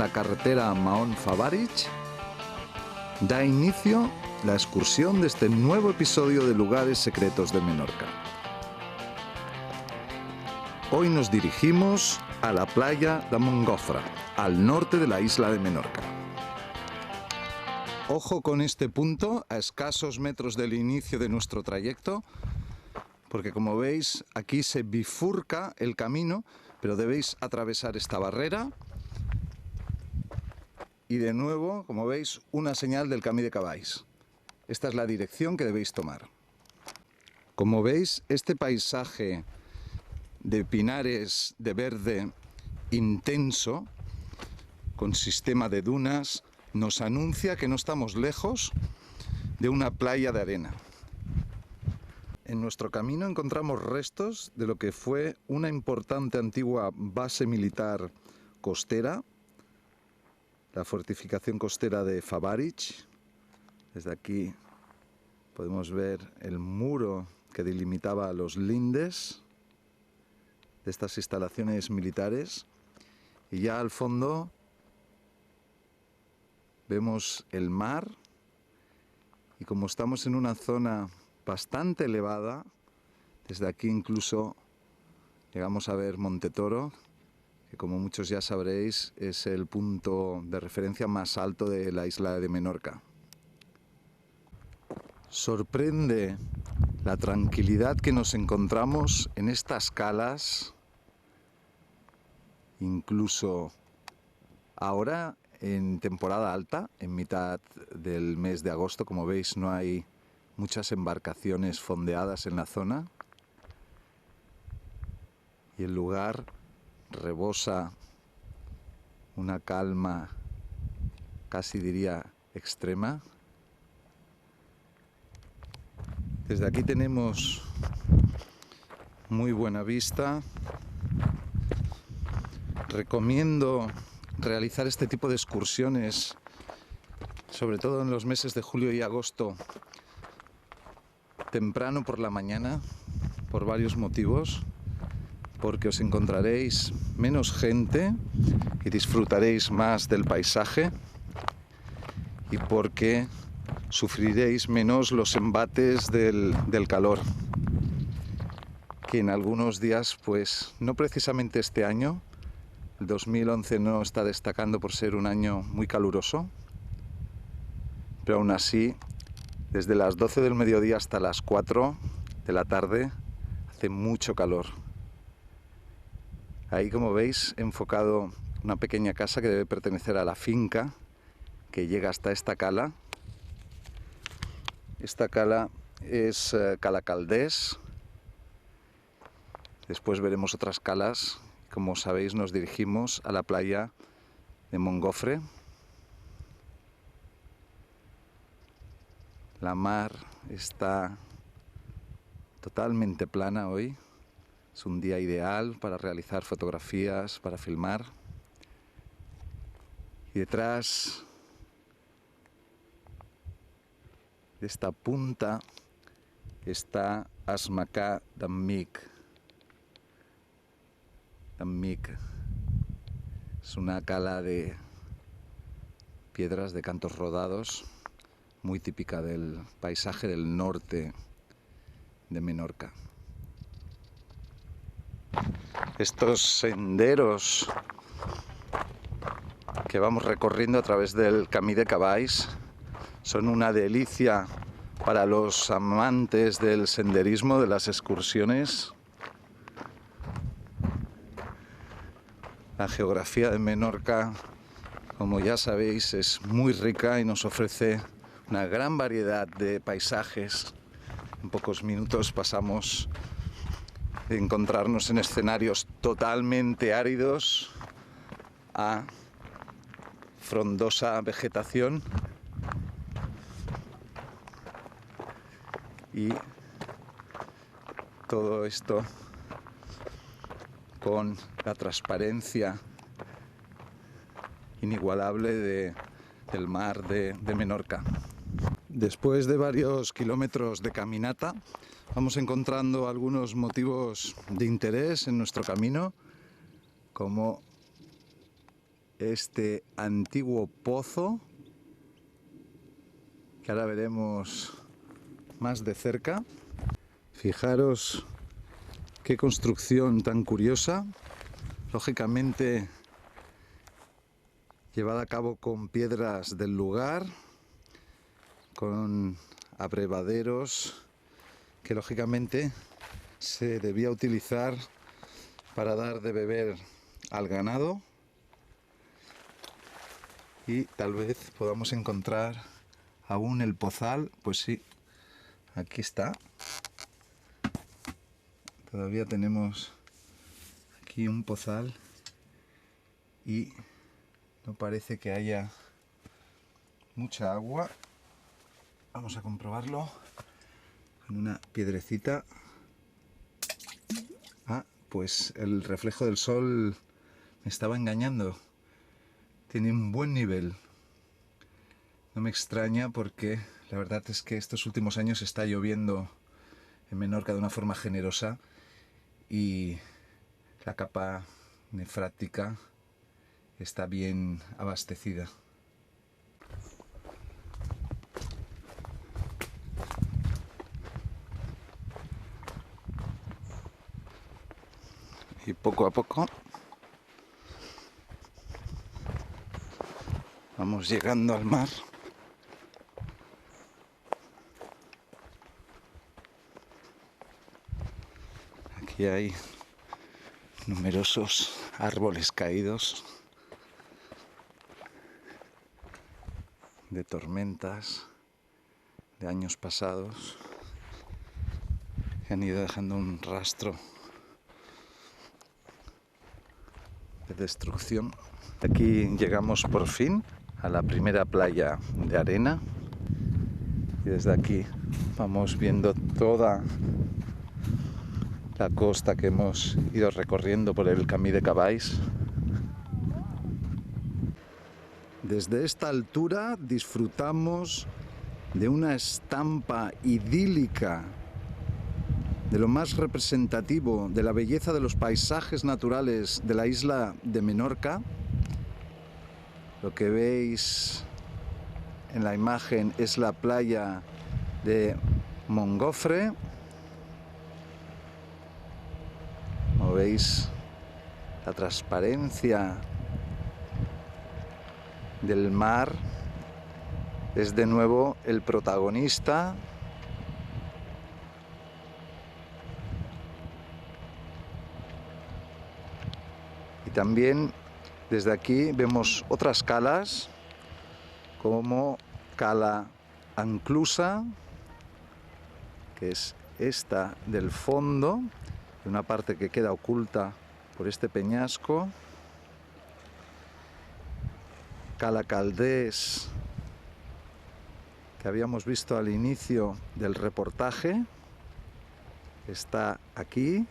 la carretera Mahón-Favarich, da inicio la excursión de este nuevo episodio de Lugares Secretos de Menorca. Hoy nos dirigimos a la playa de Montgofre, al norte de la isla de Menorca. Ojo con este punto, a escasos metros del inicio de nuestro trayecto, porque como veis aquí se bifurca el camino, pero debéis atravesar esta barrera y de nuevo, como veis, una señal del Camí de Cavalls. Esta es la dirección que debéis tomar. Como veis, este paisaje de pinares de verde intenso, con sistema de dunas, nos anuncia que no estamos lejos de una playa de arena. En nuestro camino encontramos restos de lo que fue una importante antigua base militar costera, la fortificación costera de Favarich. Desde aquí podemos ver el muro que delimitaba los lindes de estas instalaciones militares, y ya al fondo vemos el mar, y como estamos en una zona bastante elevada, desde aquí incluso llegamos a ver Monte Toro, que como muchos ya sabréis es el punto de referencia más alto de la isla de Menorca. Sorprende la tranquilidad que nos encontramos en estas calas, incluso ahora en temporada alta, en mitad del mes de agosto. Como veis, no hay muchas embarcaciones fondeadas en la zona y el lugar rebosa una calma, casi diría extrema. Desde aquí tenemos muy buena vista. Recomiendo realizar este tipo de excursiones, sobre todo en los meses de julio y agosto, temprano por la mañana, por varios motivos, porque os encontraréis menos gente y disfrutaréis más del paisaje, y porque sufriréis menos los embates del calor, que en algunos días, pues no precisamente este año, el 2011 no está destacando por ser un año muy caluroso, pero aún así, desde las 12 del mediodía hasta las 4 de la tarde, hace mucho calor. Ahí, como veis, he enfocado una pequeña casa que debe pertenecer a la finca, que llega hasta esta cala. Esta cala es Cala Caldés. Después veremos otras calas. Como sabéis, nos dirigimos a la playa de Montgofre. La mar está totalmente plana hoy. Es un día ideal para realizar fotografías, para filmar. Y detrás de esta punta está Es Macar d'Enmic. Enmic es una cala de piedras de cantos rodados, muy típica del paisaje del norte de Menorca. Estos senderos que vamos recorriendo a través del Camí de Cavalls son una delicia para los amantes del senderismo, de las excursiones. La geografía de Menorca, como ya sabéis, es muy rica y nos ofrece una gran variedad de paisajes. En pocos minutos pasamos de encontrarnos en escenarios totalmente áridos a frondosa vegetación, y todo esto con la transparencia inigualable del mar de Menorca. Después de varios kilómetros de caminata, vamos encontrando algunos motivos de interés en nuestro camino, como este antiguo pozo, que ahora veremos más de cerca. Fijaros qué construcción tan curiosa, lógicamente llevada a cabo con piedras del lugar, con abrevaderos que lógicamente se debía utilizar para dar de beber al ganado, y tal vez podamos encontrar aún el pozal. Pues sí, aquí está. Todavía tenemos aquí un pozal y no parece que haya mucha agua. Vamos a comprobarlo con una piedrecita. Ah, pues el reflejo del sol me estaba engañando. Tiene un buen nivel. No me extraña porque la verdad es que estos últimos años está lloviendo en Menorca de una forma generosa y la capa nefrática está bien abastecida. Y poco a poco vamos llegando al mar. Aquí hay numerosos árboles caídos de tormentas de años pasados que han ido dejando un rastro de destrucción. Aquí llegamos por fin a la primera playa de arena y desde aquí vamos viendo toda la costa que hemos ido recorriendo por el Camí de Cavalls. Desde esta altura disfrutamos de una estampa idílica, de lo más representativo de la belleza de los paisajes naturales de la isla de Menorca. Lo que veis en la imagen es la playa de Montgofre. Como veis, la transparencia del mar es de nuevo el protagonista. Y también desde aquí vemos otras calas, como Cala Anclusa, que es esta del fondo, una parte que queda oculta por este peñasco. Cala Caldés, que habíamos visto al inicio del reportaje, está aquí.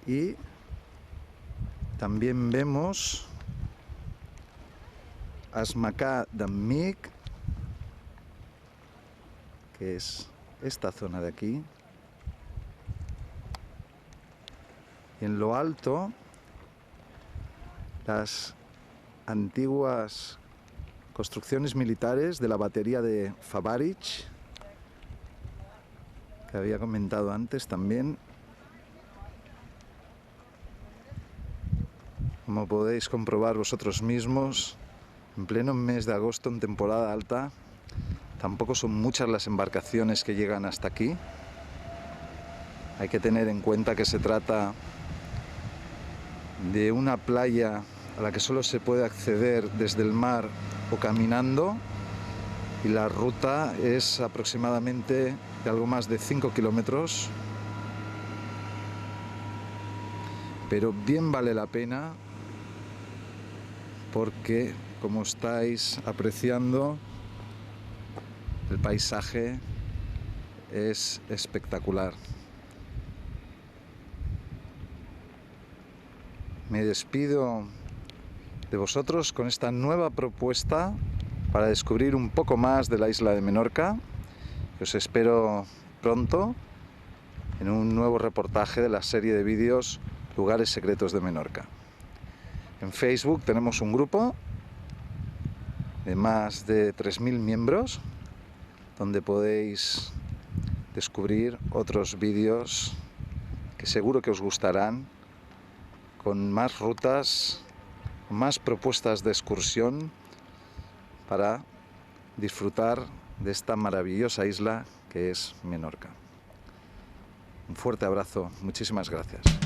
Y también vemos Asmacà d'Amic, que es esta zona de aquí. Y en lo alto, las antiguas construcciones militares de la batería de Favarich, que había comentado antes también. Como podéis comprobar vosotros mismos, en pleno mes de agosto, en temporada alta, tampoco son muchas las embarcaciones que llegan hasta aquí. Hay que tener en cuenta que se trata de una playa a la que solo se puede acceder desde el mar o caminando, y la ruta es aproximadamente de algo más de 5 kilómetros, pero bien vale la pena porque, como estáis apreciando, el paisaje es espectacular. Me despido de vosotros con esta nueva propuesta para descubrir un poco más de la isla de Menorca. Os espero pronto en un nuevo reportaje de la serie de vídeos Lugares Secretos de Menorca. En Facebook tenemos un grupo de más de 3.000 miembros donde podéis descubrir otros vídeos que seguro que os gustarán, con más rutas, más propuestas de excursión para disfrutar de esta maravillosa isla que es Menorca. Un fuerte abrazo, muchísimas gracias.